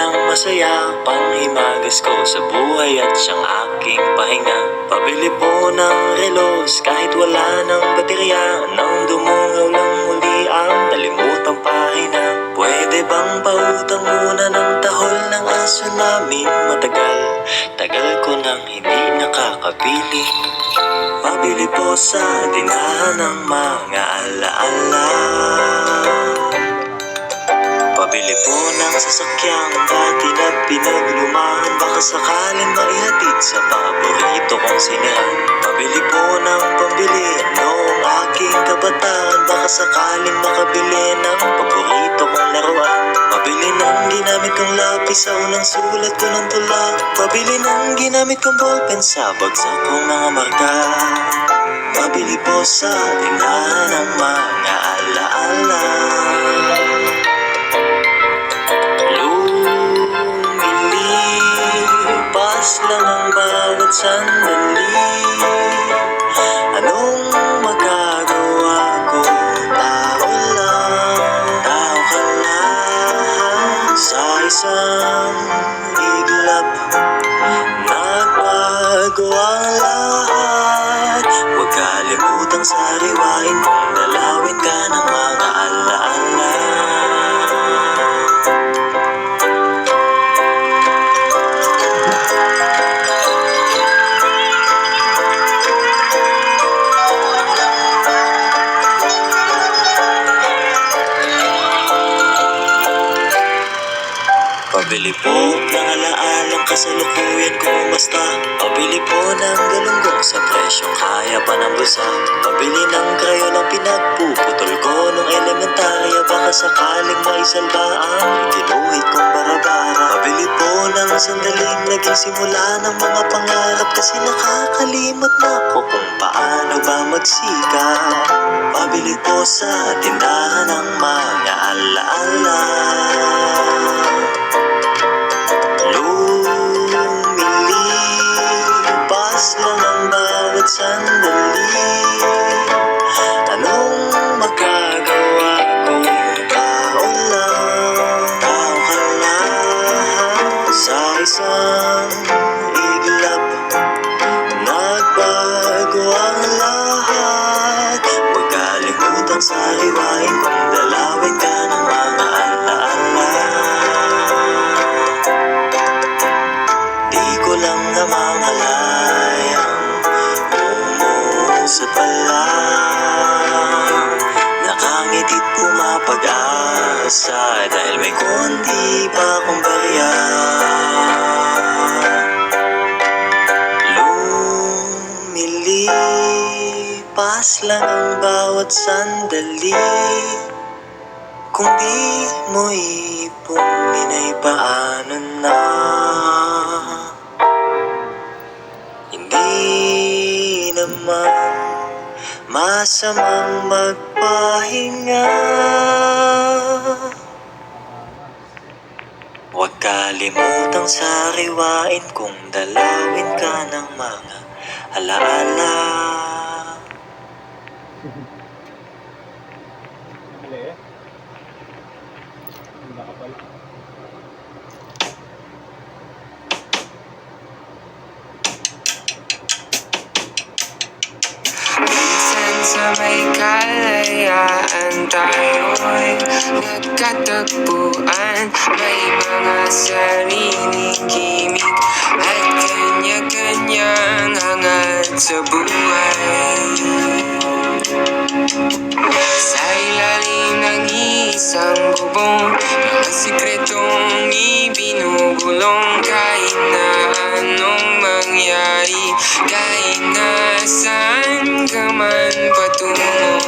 ng masaya, panghimagas ko sa buhay at siyang aking pahinga. Pabili po ng relos kahit wala ng baterya, nang dumungaw ng muli ang nalimutang pahina. Pwede bang pautang muna ng tahol ng aso namin? Tagal ko nang hindi nakakabili. Pabili po sa tindahan ng mga alaala. Pabili po ng sasakyang dati na pinaglumahan, baka sakaling maihatid sa paborito kong sinehan. Pabili po ng pambili noong aking kabataan, baka sakaling makabili ng paborito kong laruan. Pabili ng ginamit kong lapis sa unang sulat ko ng tula. Pabili ng ginamit kong ballpen sa bagsak kong mga marka. Pabili po sa tindahan ng mga alaala. Lumilipas lang ang bawat sandali. Anong magagawa ko? Tao lang, tao ka lang. Sa isang iglap, nagbago ang lahat. Huwag kalimutang sariwain kung dalawin ka ng mga alaala. Pabili po ng alaalang kasalukuyan kung basta. Pabili po ng galunggong sa presyong kaya pa ng bulsa. Pabili ng krayon ang pinagpuputol ko nung elementarya, baka sakaling maisalba ang itinuhid kong barabara. Pabili po ng sandaling naging simula ng mga pangarap, kasi nakakalimot na ko kung paano ba magsikap. Pabili po sa tindahan ng mga alaala. Lumilipas lang ang bawat sandali. Anong magagawa ko? Tao lang, tao ka lang. Sa isang iglap, nagbago ang lahat. Huwag kalimutang sariwain kung dalawin ka ng mga alaala. Di ko lang namamalayang umusad pa lang. Nakangitit pumapag-asa dahil may konti pa akong barya. Lumilipas lang ang bawat sandali. Kung di mo ipunin ay paano na? Hindi naman masamang magpahinga. Huwag kalimutang sariwain kung dalawin ka ng mga alaala. Minsan sa may kalayaan tayo'y nagkatagpuan. May mga sariling gimik at kanya-kanyang hangat sa buhay. Sa ilalim ng isang bubong, mga sikretong ibinubulong. Kahit na anong mangyari, kahit na saan ka man patungo,